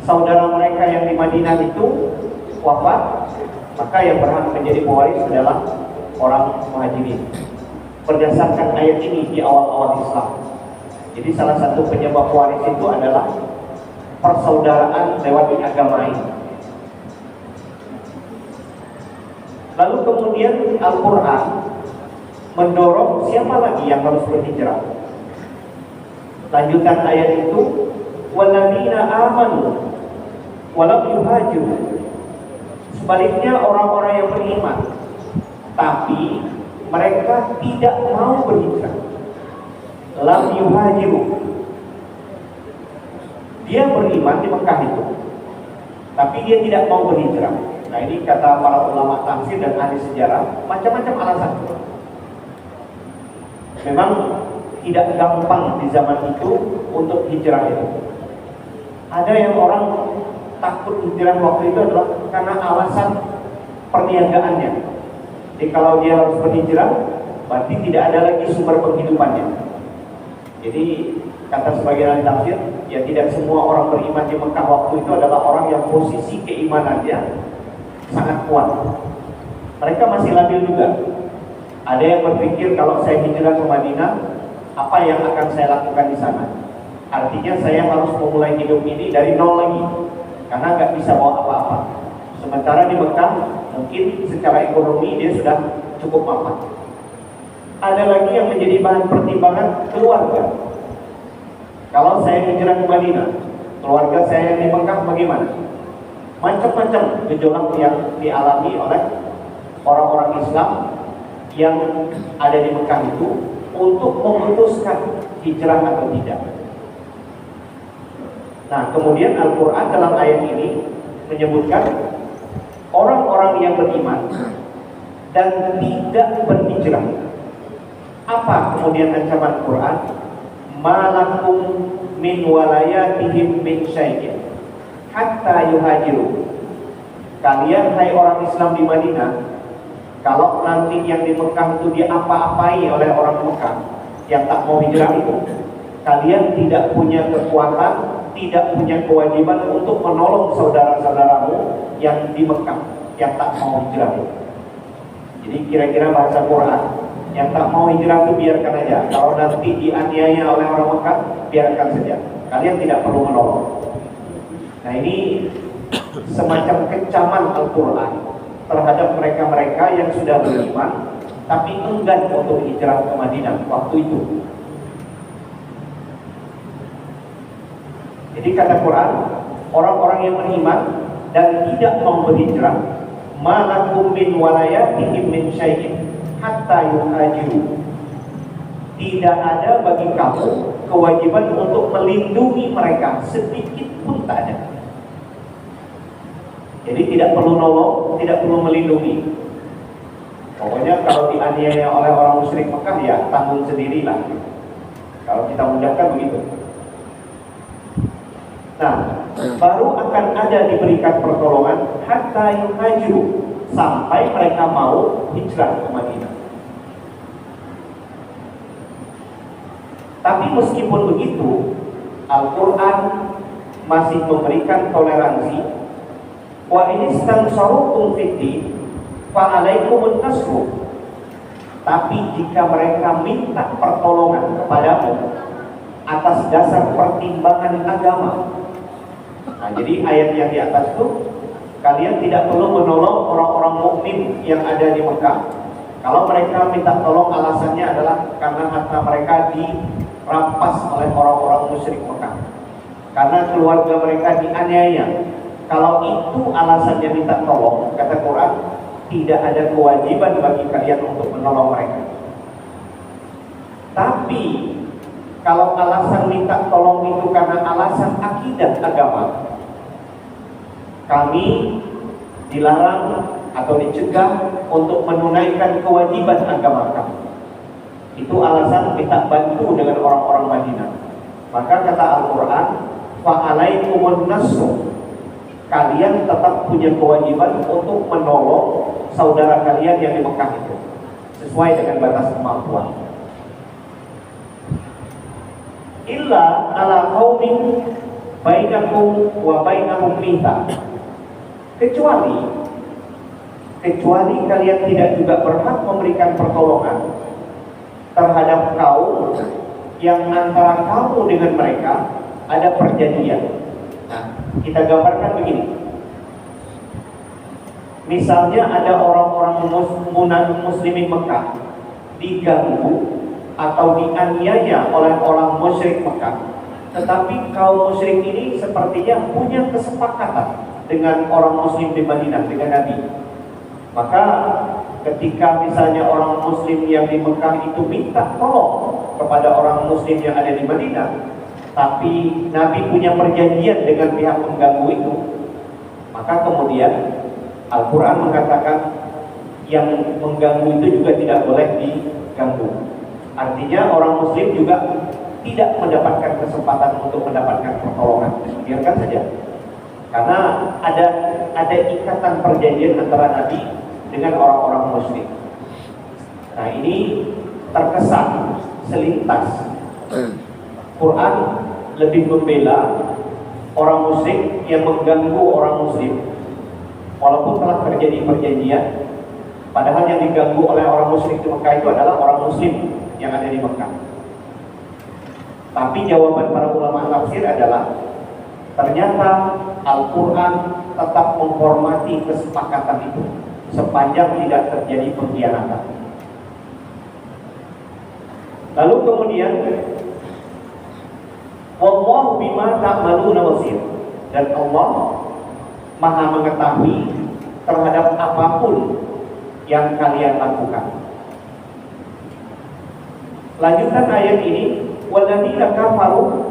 saudara mereka yang di Madinah itu wafat, maka yang berhak menjadi pewaris adalah orang muhajirin. Berdasarkan ayat ini di awal-awal Islam. Jadi salah satu penyebab waris itu adalah persaudaraan lewat agama ini. Lalu kemudian Al-Quran mendorong siapa lagi yang harus berhijrah. Lanjutan ayat itu, walladzina amanu walam yuhajiru. Sebaliknya orang-orang yang beriman tapi mereka tidak mau berhijrah. Lam yuhajiru. Dia beriman di Mekah itu, tapi dia tidak mau berhijrah. Nah ini kata para ulama tafsir dan ahli sejarah, macam-macam alasan. Memang tidak gampang di zaman itu untuk hijrah itu. Ada yang orang takut hijrah waktu itu adalah karena alasan perniagaannya. Jadi kalau dia harus berhijrah, berarti tidak ada lagi sumber penghidupannya. Jadi kata sebagian ahli tafsir, ya tidak semua orang beriman di Mekah waktu itu adalah orang yang posisi keimanannya sangat kuat. Mereka masih labil juga. Ada yang berpikir kalau saya hijrah ke Madinah, apa yang akan saya lakukan di sana? Artinya saya harus memulai hidup ini dari nol lagi, karena nggak bisa bawa apa-apa. Sementara di Mekah mungkin secara ekonomi dia sudah cukup mampu. Ada lagi yang menjadi bahan pertimbangan keluarga. Kalau saya hijrah ke Madinah, keluarga saya di Mekah bagaimana? Macam-macam gejolak yang dialami oleh orang-orang Islam yang ada di Mekah itu untuk memutuskan hijrah atau tidak. Nah, kemudian Al-Quran dalam ayat ini menyebutkan orang-orang yang beriman dan tidak berhijrah. Apa kemudian ancaman Quran? Malakum min walayatihim min syai'in hatta yuhajiru. Kalian hai orang Islam di Madinah, kalau nanti yang di Mekah itu diapa-apai oleh orang Mekah yang tak mau hijrah itu, kalian tidak punya kekuatan, tidak punya kewajiban untuk menolong saudara-saudaramu yang di Mekah yang tak mau hijrah itu. Jadi kira-kira bahasa Quran, yang tak mau hijrah itu biarkan aja. Kalau nanti dianiaya oleh orang Mekah, biarkan saja. Kalian tidak perlu menolong. Nah ini semacam kecaman Al-Quran terhadap mereka-mereka yang sudah beriman tapi enggan untuk hijrah ke Madinah waktu itu. Jadi kata Quran, orang-orang yang beriman dan tidak mau berhijrah, malakum min walayatihim min syai'in hatta yuhajiru. Tidak ada bagi kamu kewajiban untuk melindungi mereka, sedikit pun tak ada. Jadi tidak perlu nolong, tidak perlu melindungi. Pokoknya kalau dianiaya oleh orang musyrik Mekah, ya tanggung sendirilah. Kalau kita mudahkan begitu. Nah, baru akan ada diberikan pertolongan hatta yuhajiru, sampai mereka mau hijrah ke Madinah. Tapi meskipun begitu, Al-Quran masih memberikan toleransi. Wa in istansarukum fid-din fa alaikumun nasru. Tapi jika mereka minta pertolongan kepadamu atas dasar pertimbangan agama. Nah, jadi ayat yang di atas itu, kalian tidak perlu menolong orang-orang mukmin yang ada di Mekah. Kalau mereka minta tolong, alasannya adalah karena harta mereka dirampas oleh orang-orang musyrik Mekah, karena keluarga mereka dianiaya. Kalau itu alasannya minta tolong, kata Quran, tidak ada kewajiban bagi kalian untuk menolong mereka. Tapi kalau alasan minta tolong itu karena alasan akidah agama, kami dilarang atau dicegah untuk menunaikan kewajiban agama kami. Itu alasan kita bantu dengan orang-orang Madinah. Maka kata Al-Quran, fa'alaikumun nasru. Kalian tetap punya kewajiban untuk menolong saudara kalian yang di Mekah itu, sesuai dengan batas kemampuan. Illa ala qaumin bainakum wa bainahum mitsaq. Kecuali kalian tidak juga berhak memberikan pertolongan terhadap kaum yang antara kamu dengan mereka ada perjanjian. Nah, kita gambarkan begini. Misalnya ada orang-orang muslimin Mekah diganggu atau dianiaya oleh orang musyrik Mekah, tetapi kaum musyrik ini sepertinya punya kesepakatan dengan orang muslim di Madinah, dengan Nabi. Maka ketika misalnya orang muslim yang di Mekah itu minta tolong kepada orang muslim yang ada di Madinah, tapi Nabi punya perjanjian dengan pihak pengganggu itu, maka kemudian Al-Quran mengatakan yang mengganggu itu juga tidak boleh diganggu. Artinya orang muslim juga tidak mendapatkan kesempatan untuk mendapatkan pertolongan. Biarkan saja. Karena ada ikatan perjanjian antara Nabi dengan orang-orang muslim. Nah, ini terkesan selintas Quran lebih membela orang musyrik yang mengganggu orang muslim, walaupun telah terjadi perjanjian. Padahal yang diganggu oleh orang musyrik di Mekah itu adalah orang muslim yang ada di Mekah. Tapi jawaban para ulama tafsir adalah ternyata Al-Quran tetap menghormati kesepakatan itu sepanjang tidak terjadi pengkhianatan. Lalu kemudian wallahu bima ta'maluna basir, dan Allah Maha mengetahui terhadap apapun yang kalian lakukan. Lanjutan ayat ini, walladzina kafaru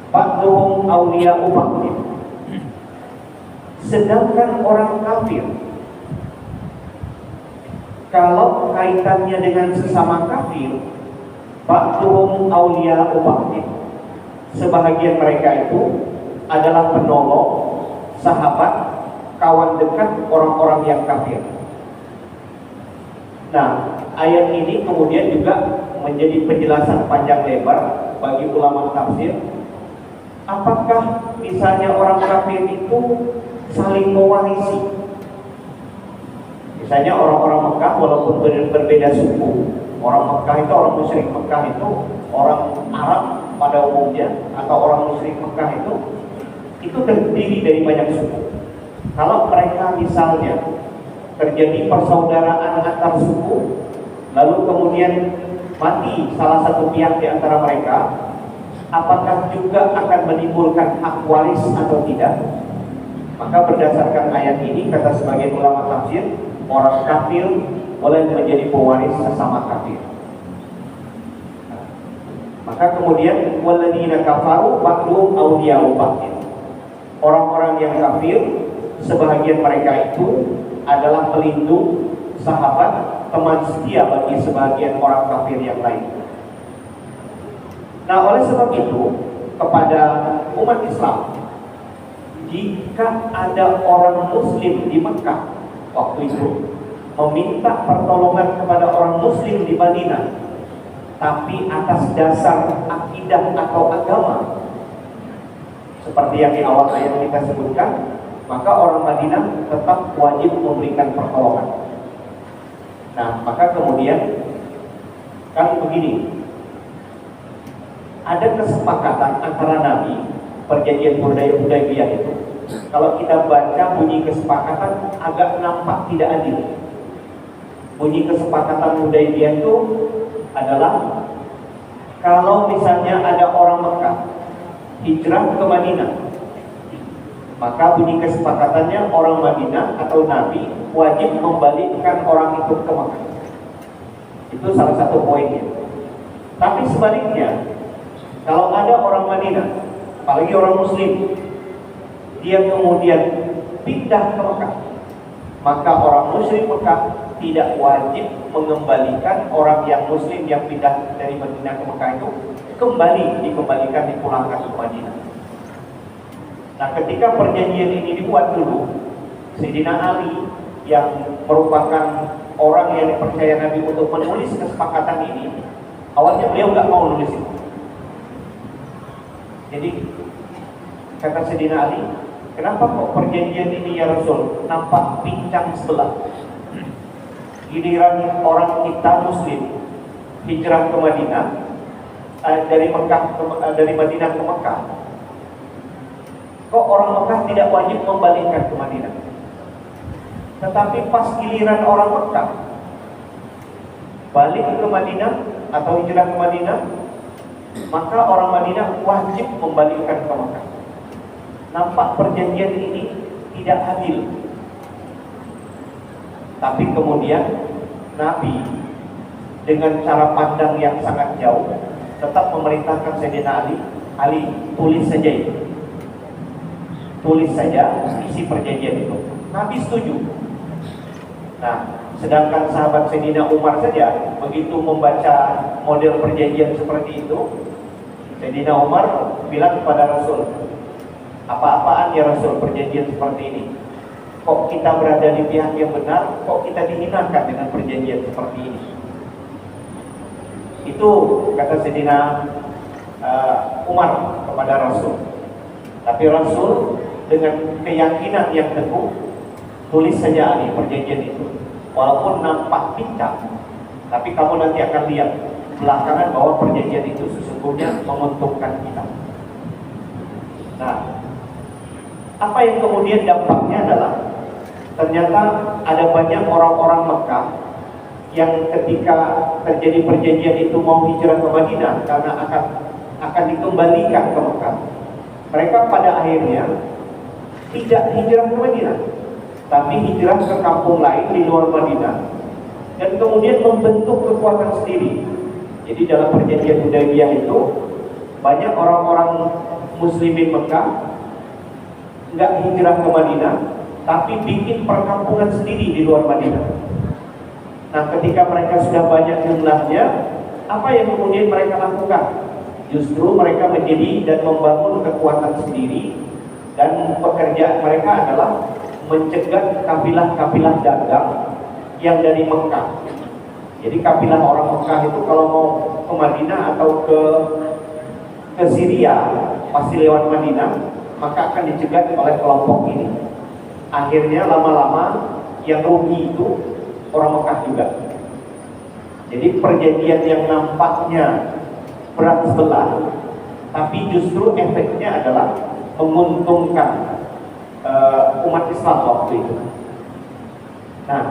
ba'dhum awliya'u ba'd. Sedangkan orang kafir, kalau kaitannya dengan sesama kafir, ba'dhum awliya'u ba'd, sebahagian mereka itu adalah penolong, sahabat, kawan dekat orang-orang yang kafir. Nah, ayat ini kemudian juga menjadi penjelasan panjang lebar bagi ulama tafsir. Apakah misalnya orang kafir itu saling mewarisi? Misalnya orang-orang Mekah walaupun berbeda suku, orang Mekah itu, orang musyrik Mekah itu, orang Arab pada umumnya atau orang musyrik Mekah itu terdiri dari banyak suku. Kalau mereka misalnya terjadi persaudaraan antar suku, lalu kemudian mati salah satu pihak di antara mereka, apakah juga akan menimbulkan hak waris atau tidak? Maka berdasarkan ayat ini, kata sebagian ulama tafsir, orang kafir boleh menjadi pewaris sesama kafir. Maka kemudian walladzina kafaru ba'dhum awliya'u ba'd. Orang-orang yang kafir, sebahagian mereka itu adalah pelindung, sahabat, teman setia bagi sebagian orang kafir yang lain. Nah, oleh sebab itu, kepada umat Islam, jika ada orang muslim di Mekah waktu itu meminta pertolongan kepada orang muslim di Madinah, tapi atas dasar akidah atau agama, seperti yang di awal ayat kita sebutkan, maka orang Madinah tetap wajib memberikan pertolongan. Nah, maka kemudian kan begini, ada kesepakatan antara Nabi, perjanjian Hudaybiyah itu. Kalau kita baca bunyi kesepakatan agak nampak tidak adil. Bunyi kesepakatan Hudaybiyah itu adalah kalau misalnya ada orang Mekah hijrah ke Madinah, maka bunyi kesepakatannya orang Madinah atau Nabi wajib membalikkan orang itu ke Mekah. Itu salah satu poinnya. Tapi sebaliknya, kalau ada orang Madinah, apalagi orang Muslim, dia kemudian pindah ke Mekah, maka orang musyrik Mekah tidak wajib mengembalikan orang yang Muslim yang pindah dari Madinah ke Mekah itu dikembalikan, dipulangkan ke Madinah. Nah, ketika perjanjian ini dibuat dulu, Sayyidina Ali yang merupakan orang yang dipercaya Nabi untuk menulis kesepakatan ini, awalnya beliau nggak mau nulis itu. Jadi Kata Sayyidina Ali, kenapa kok perjanjian ini ya Rasul nampak pincang sebelah? Giliran orang kita Muslim hijrah ke Madinah, dari Madinah ke Mekah, kok orang Mekah tidak wajib membalikkan ke Madinah? Tetapi pas giliran orang Mekah balik ke Madinah atau hijrah ke Madinah, maka orang Madinah wajib membalikkan ke Mekah. Nampak perjanjian ini tidak adil. Tapi kemudian Nabi dengan cara pandang yang sangat jauh tetap memerintahkan Sayyidina Ali, tulis saja itu. Tulis saja isi perjanjian itu. Nabi setuju. Nah, sedangkan sahabat Sayyidina Umar saja begitu membaca model perjanjian seperti itu, Sayyidina Umar bilang kepada Rasul, apa-apaan ya Rasul perjanjian seperti ini? Kok kita berada di pihak yang benar, kok kita dihinakan dengan perjanjian seperti ini? Itu kata Sayyidina Umar kepada Rasul. Tapi Rasul dengan keyakinan yang teguh, tulis saja Ali perjanjian itu. Walaupun nampak pincang, tapi kamu nanti akan lihat belakangan bahwa perjanjian itu sesungguhnya menguntungkan kita. Nah, apa yang kemudian dampaknya adalah ternyata ada banyak orang-orang Mekah yang ketika terjadi perjanjian itu mau hijrah ke Madinah karena akan dikembalikan ke Mekah. Mereka pada akhirnya tidak hijrah ke Madinah, tapi hijrah ke kampung lain di luar Madinah dan kemudian membentuk kekuatan sendiri. Jadi dalam perjanjian Hudaybiyah itu banyak orang-orang muslimin Mekah nggak hijrah ke Madinah, tapi bikin perkampungan sendiri di luar Madinah. Nah, ketika mereka sudah banyak jumlahnya, apa yang kemudian mereka lakukan? Justru mereka menjadi dan membangun kekuatan sendiri, dan pekerjaan mereka adalah mencegah kabilah-kabilah dagang yang dari Mekah. Jadi kabilah orang Mekah itu kalau mau ke Madinah atau ke Syria pasti lewat Madinah, maka akan dicegat oleh kelompok ini. Akhirnya lama-lama yang rugi itu orang Mekah juga. Jadi perjanjian yang nampaknya berat sebelah, tapi justru efeknya adalah menguntungkan umat Islam waktu itu. Nah,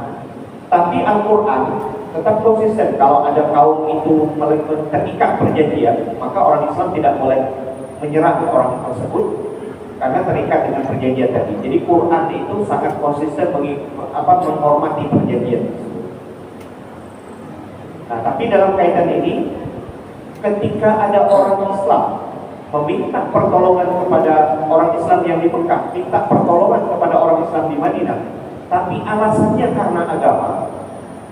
tapi Al-Quran tetap konsisten. Kalau ada kaum itu terikat perjanjian, maka orang Islam tidak boleh menyerang orang tersebut karena terikat dengan perjanjian tadi. Jadi Quran itu sangat konsisten menghormati perjanjian. Nah, tapi dalam kaitan ini, ketika ada orang Islam meminta pertolongan kepada orang Islam yang di Mekah, minta pertolongan kepada orang Islam di Madinah, tapi alasannya karena agama,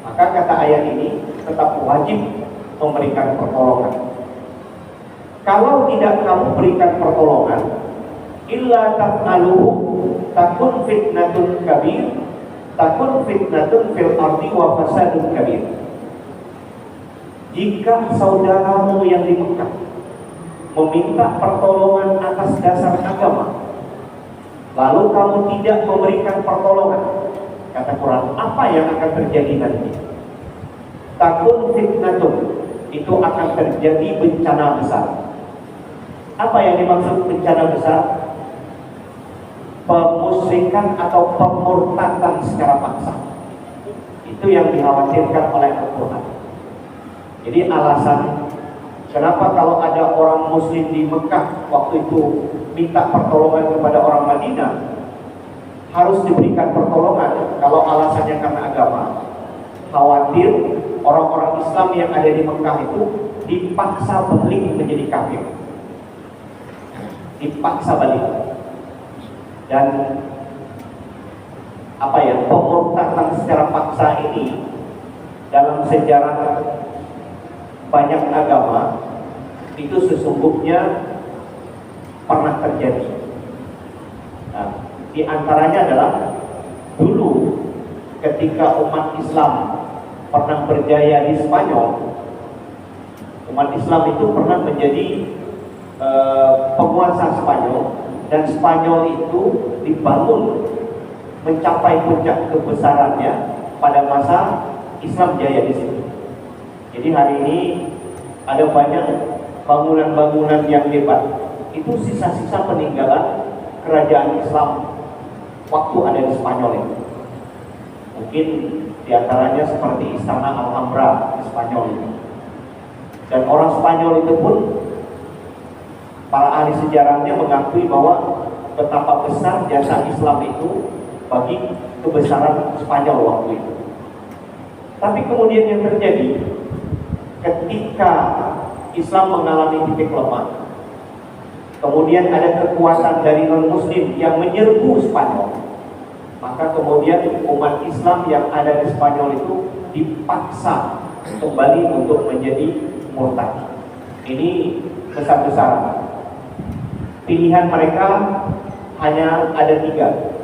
maka kata ayat ini tetap wajib memberikan pertolongan. Kalau tidak kamu berikan pertolongan, illa taf'aluhu takun fitnatun kabir, takun fitnatun fil ardi wa fasadun kabir. Jika saudaramu yang di Mekah meminta pertolongan atas dasar agama, lalu kamu tidak memberikan pertolongan, kata Quran, apa yang akan terjadi nanti? Takun fitnatun, itu akan terjadi bencana besar. Apa yang dimaksud bencana besar? Pemusyrikan atau pemurtadan secara paksa. Itu yang dikhawatirkan oleh Al-Quran. Jadi alasan kenapa kalau ada orang Muslim di Mekah waktu itu minta pertolongan kepada orang Madinah harus diberikan pertolongan, kalau alasannya karena agama, khawatir orang-orang Islam yang ada di Mekah itu dipaksa balik menjadi kafir, dipaksa balik. Dan pemurtadan secara paksa ini dalam sejarah banyak agama itu sesungguhnya pernah terjadi. Nah, di antaranya adalah dulu ketika umat Islam pernah berjaya di Spanyol, umat Islam itu pernah menjadi penguasa Spanyol. dan Spanyol itu dibangun mencapai puncak kebesarannya pada masa Islam jaya di situ. Jadi hari ini ada banyak bangunan-bangunan yang hebat, itu sisa-sisa peninggalan kerajaan Islam waktu ada di Spanyol itu. Mungkin diantaranya seperti Istana Alhambra di Spanyol itu. Dan orang Spanyol itu pun, para ahli sejarahnya mengakui bahwa betapa besar jasa Islam itu bagi kebesaran Spanyol waktu itu. Tapi kemudian yang terjadi ketika Islam mengalami titik lemah, kemudian ada kekuatan dari non-muslim yang menyerbu Spanyol, maka kemudian umat Islam yang ada di Spanyol itu dipaksa kembali untuk menjadi murtad. Ini besar-besaran. Pilihan mereka hanya ada 3.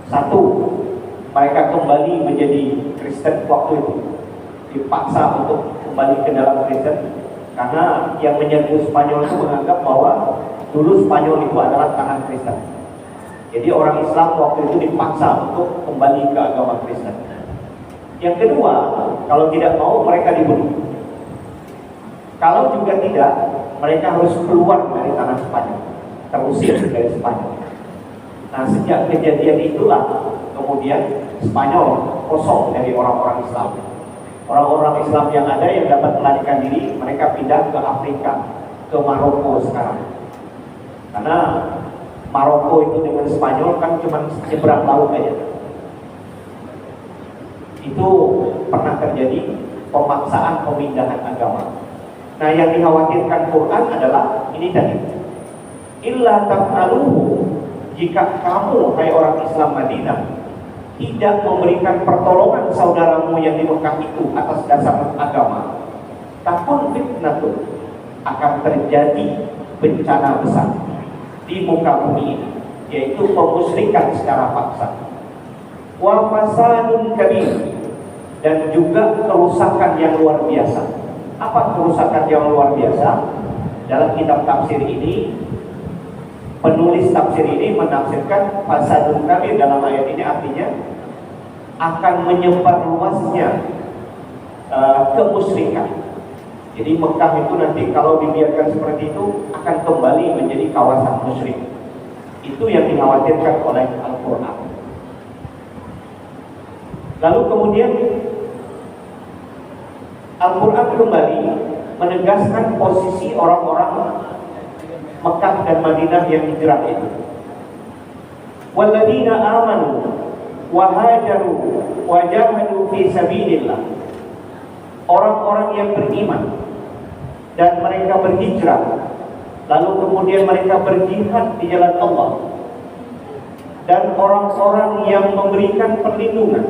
Satu, mereka kembali menjadi Kristen waktu itu, dipaksa untuk kembali ke dalam Kristen, karena yang menyerbu Spanyol itu menganggap bahwa dulu Spanyol itu adalah tanah Kristen. Jadi orang Islam waktu itu dipaksa untuk kembali ke agama Kristen. Yang kedua, kalau tidak mau mereka dibunuh. Kalau juga tidak, mereka harus keluar dari tanah Spanyol, terusir dari Spanyol. Nah, sejak kejadian itulah kemudian Spanyol kosong dari orang-orang Islam. Orang-orang Islam yang ada yang dapat melarikan diri, mereka pindah ke Afrika, ke Maroko sekarang. Karena Maroko itu dengan Spanyol kan cuma nyebrang laut aja. Itu pernah terjadi pemaksaan pemindahan agama. Nah, yang dikhawatirkan Quran adalah ini tadi. Illa taf'aluhu, jika kamu, hai orang Islam Madinah, tidak memberikan pertolongan saudaramu yang di Mekah itu atas dasar agama, takun fitnatun, akan terjadi bencana besar di muka bumi ini, yaitu pemusyrikan secara paksa. Wa fasadun kabir, dan juga kerusakan yang luar biasa. Apa kerusakan yang luar biasa? Dalam kitab tafsir ini, penulis tafsir ini menafsirkan fasadun kabir dalam ayat ini artinya akan menyebar luasnya kemusyrikan. Jadi Mekah itu nanti kalau dibiarkan seperti itu akan kembali menjadi kawasan musyrik. Itu yang dikhawatirkan oleh Al-Quran. Lalu kemudian Al-Quran kembali menegaskan posisi orang-orang Mekah dan Madinah yang hijrah itu. Walladzina amanu wa hajaru wa jahadu fi sabilillah. Orang-orang yang beriman dan mereka berhijrah, lalu kemudian mereka berjihad di jalan Allah, dan orang-orang yang memberikan perlindungan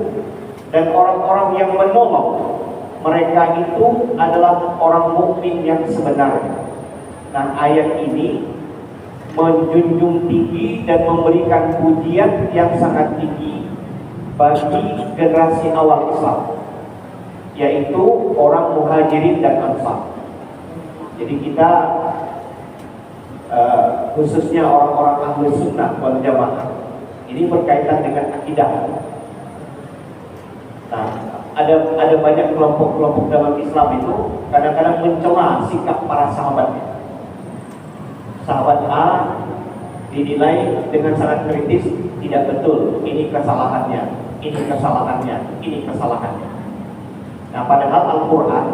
dan orang-orang yang menolong, mereka itu adalah orang mukmin yang sebenarnya. Nah, ayat ini menjunjung tinggi dan memberikan pujian yang sangat tinggi bagi generasi awal Islam, yaitu orang Muhajirin dan Ansar. Jadi kita khususnya orang-orang ahli sunnah wal jamaah, ini berkaitan dengan akidah. Nah, ada banyak kelompok-kelompok dalam Islam itu kadang-kadang mencela sikap para sahabatnya. Sahabat A dinilai dengan sangat kritis, tidak betul, ini kesalahannya, ini kesalahannya, ini kesalahannya. Nah, padahal Al-Quran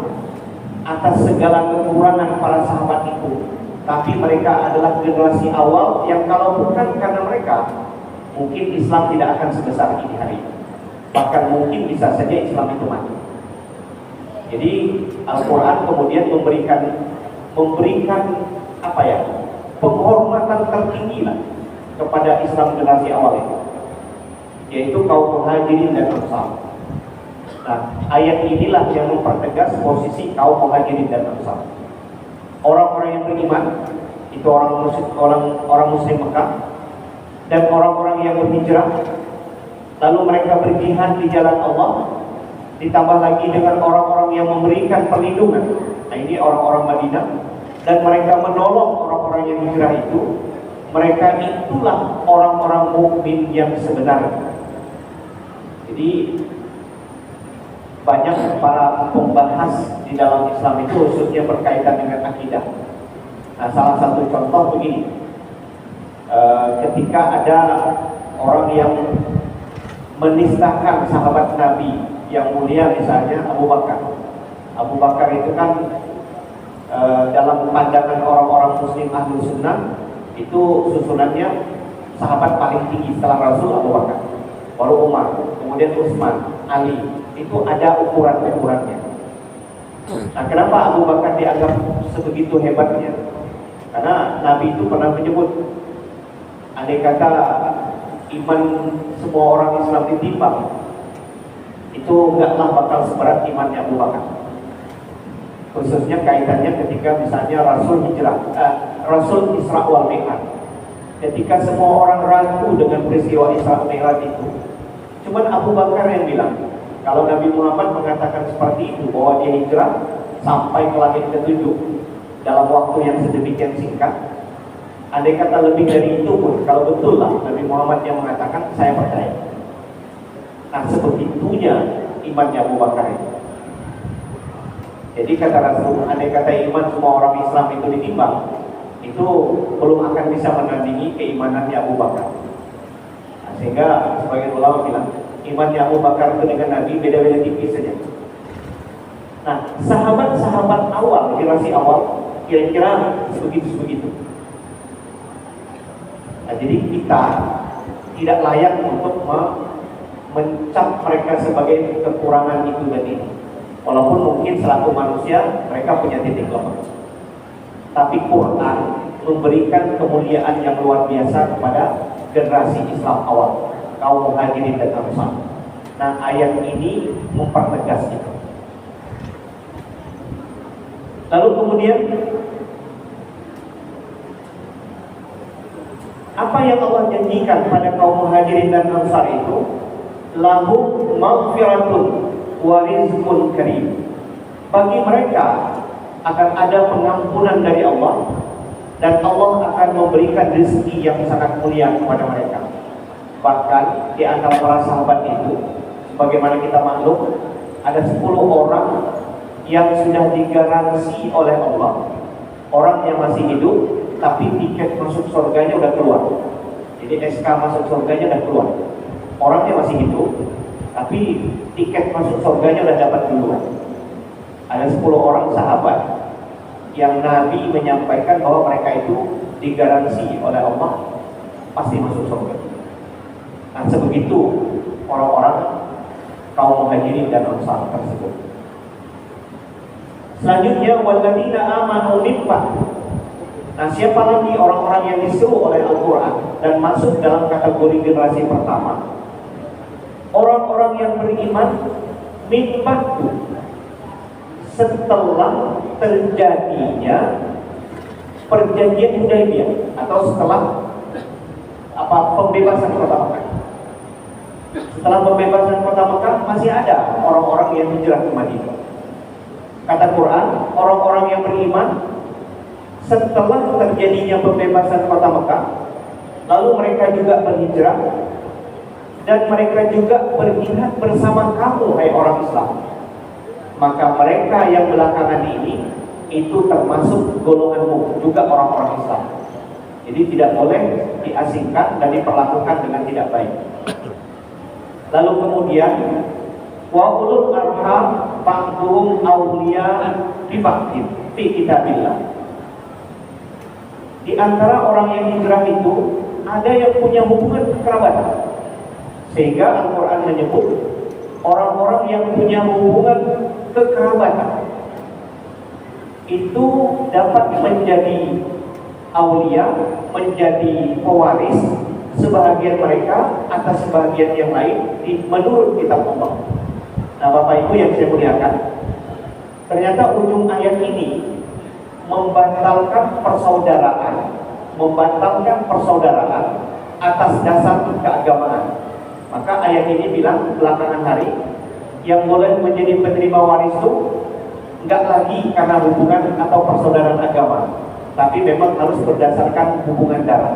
atas segala kekurangan para sahabat itu, tapi mereka adalah generasi awal yang kalau bukan karena mereka, mungkin Islam tidak akan sebesar ini hari ini. Bahkan mungkin bisa saja Islam itu mati. Jadi Al-Quran kemudian memberikan apa ya, penghormatan tertinggi lah kepada Islam generasi awal itu, yaitu kaum Muhajirin dan Ansar. Nah, ayat inilah yang mempertegas posisi kaum Muhajirin dan Ansar. Orang-orang yang beriman itu orang Muslim Mekah, dan orang-orang yang berhijrah, lalu mereka berjihad di jalan Allah, ditambah lagi dengan orang-orang yang memberikan perlindungan. Nah, ini orang-orang Madinah, dan mereka menolong orang-orang yang hijrah itu. mereka itulah orang-orang mukmin yang sebenarnya. Jadi banyak para pembahas di dalam Islam itu khususnya berkaitan dengan akidah. Nah, salah satu contoh begini, ketika ada orang yang menistakan sahabat Nabi yang mulia, misalnya Abu Bakar. Abu Bakar itu kan dalam pandangan orang-orang Muslim ahlu sunnah itu susunannya sahabat paling tinggi setelah Rasul Abu Bakar, baru Umar, kemudian Utsman, Ali. Itu ada ukuran-ukurannya. Nah, kenapa Abu Bakar dianggap sebegitu hebatnya? Karena Nabi itu pernah menyebut, andai kata iman semua orang Islam ditimbang, itu enggaklah bakal seberat imannya Abu Bakar. Khususnya kaitannya ketika misalnya Rasul hijrah, Rasul Isra wal Mi'raj. Ketika semua orang ragu dengan peristiwa Isra Mi'raj itu, cuman Abu Bakar yang bilang, kalau Nabi Muhammad mengatakan seperti itu, bahwa dia hijrah sampai ke langit ketujuh dalam waktu yang sedemikian singkat, andai kata lebih dari itu pun, kalau betul lah Nabi Muhammad yang mengatakan, saya percaya. Nah, sebegitunya imannya Abu Bakar itu. Jadi kata Rasul, andai kata iman semua orang Islam itu ditimbang, itu belum akan bisa menandingi keimanannya Abu Bakar. Nah, sehingga sebagian ulama bilang, imannya Abu Bakar itu dengan Nabi beda-beda tipis saja. Nah, sahabat-sahabat awal, generasi awal, kira-kira begitu-begitu. Nah, jadi kita tidak layak untuk mencap mereka sebagai kekurangan itu dan ini. Walaupun mungkin selaku manusia mereka punya titik lemah. Tapi Quran memberikan kemuliaan yang luar biasa kepada generasi Islam awal, kaum Muhajirin dan Ansar. Nah, ayat ini mempertegas itu. Lalu kemudian apa yang Allah janjikan pada kaum Muhajirin dan Ansar itu? Lahum maghfiratun wa rizqun karim. Bagi mereka akan ada pengampunan dari Allah, dan Allah akan memberikan rezeki yang sangat mulia kepada mereka. Bahkan di antara para sahabat itu, bagaimana kita maklum, ada 10 orang yang sudah digaransi oleh Allah, orang yang masih hidup, tapi tiket masuk surganya udah keluar. Jadi SK masuk surganya udah keluar. Orangnya masih hidup, tapi tiket masuk surganya udah dapat duluan. Ada 10 orang sahabat yang Nabi menyampaikan bahwa mereka itu digaransi oleh Allah pasti masuk surga. Nah, sebegitu orang-orang kaum Muhajirin dan Ansar tersebut. Selanjutnya, walladzina amanu min ba'd. Nah, siapa lagi orang-orang yang disuruh oleh Al-Quran dan masuk dalam kategori generasi pertama? Orang-orang yang beriman min ba'd, setelah terjadinya perjanjian Hudaybiyah, atau setelah pembebasan kota Mekah. Setelah pembebasan kota Mekah masih ada orang-orang yang hijrah ke Madinah. Kata Quran, orang-orang yang beriman setelah terjadinya pembebasan kota Mekah, lalu mereka juga berhijrah, dan mereka juga berjihad bersama kamu, hai orang Islam. Maka mereka yang belakangan ini itu termasuk golonganmu, juga orang-orang Islam. Jadi tidak boleh diasingkan dan diperlakukan dengan tidak baik. Lalu kemudian, wa ulul arham ba'dhum awliya bi ba'din fi kitabillah. Di antara orang yang hijrah itu ada yang punya hubungan kekerabatan. Sehingga Al-Quran menyebut orang-orang yang punya hubungan kekerabatan itu dapat menjadi aulia, menjadi pewaris sebahagian mereka atas sebahagian yang lain menurut kitab Allah. Nah, Bapak Ibu yang saya muliakan, ternyata ujung ayat ini membatalkan persaudaraan atas dasar keagamaan. Maka ayat ini bilang belakangan hari yang boleh menjadi penerima waris itu enggak lagi karena hubungan atau persaudaraan agama, tapi memang harus berdasarkan hubungan darah.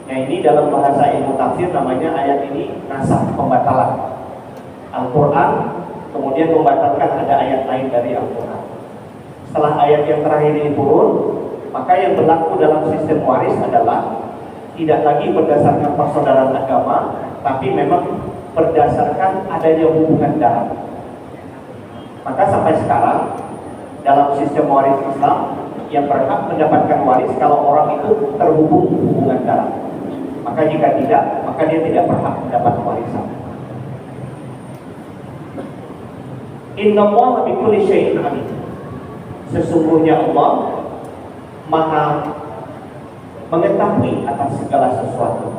Nah ini dalam bahasa ilmu tafsir namanya ayat ini nasakh, pembatalan. Al-Quran kemudian membatalkan ada ayat lain dari Al-Quran. Setelah ayat yang terakhir ini turun, maka yang berlaku dalam sistem waris adalah tidak lagi berdasarkan persaudaraan agama, tapi memang berdasarkan adanya hubungan darah. Maka sampai sekarang dalam sistem waris Islam yang berhak mendapatkan waris kalau orang itu terhubung hubungan darah. Maka jika tidak, maka dia tidak berhak mendapat warisan. Innallaha bikulli syai'in alim. Sesungguhnya Allah Maha mengetahui atas segala sesuatu.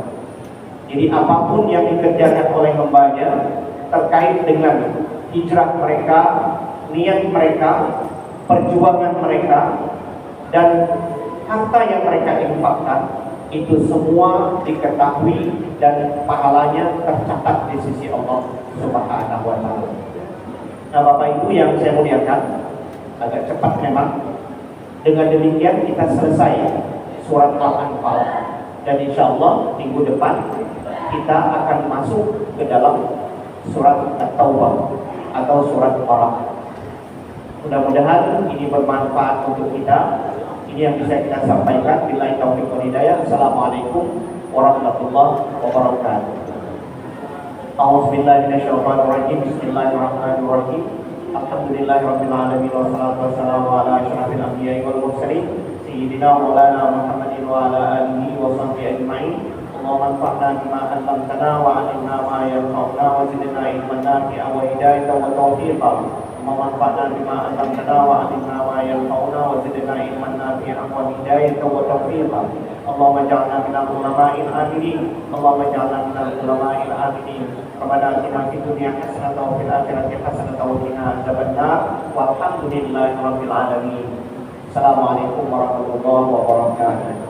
Jadi apapun yang dikerjakan oleh hambanya terkait dengan hijrah mereka, niat mereka, perjuangan mereka, dan harta yang mereka infakkan, itu semua diketahui dan pahalanya tercatat di sisi Allah Subhanahu wa Ta'ala. Nah, Bapak Ibu yang saya muliakan, agak cepat memang. Dengan demikian kita selesai surat Al-Anfal, dan insya Allah minggu depan kita akan masuk ke dalam surat At-Taubah atau surat Al-Baqarah. Mudah-mudahan ini bermanfaat untuk kita. Ini yang bisa kita sampaikan. Billahi taufiq wal hidayah. Assalamualaikum warahmatullahi wabarakatuh. A'udzubillahi minasyaitonir rajim. Bismillahirrahmanirrahim. Alhamdulillahirabbil alamin wassalatu wassalamu ala asyrafil anbiya'i wal mursalin sayyidina maulana Muhammadin wa ala alihi wa sahbihi ajma'in. Allahumma anfa'na bima 'allamtana wa 'allimna ma yanfa'una wa zidna ilman nafi'an wa hidayatan wa tawfiqan. Allahumma anfa'na bima 'allamtana wa 'allimna ma yanfa'una wa zidna ilman nafi'an wa hidayatan wa tawfiqan. Allahumma ij'alna minal ulama'il 'amilin. Allahumma ij'alna minal ulama'il 'amilin. Rabbana atina fid dunya hasanatan wa fil akhirati hasanatan wa qina adzabannar. Walhamdulillahi rabbil alamin. Assalamualaikum warahmatullahi wabarakatuh.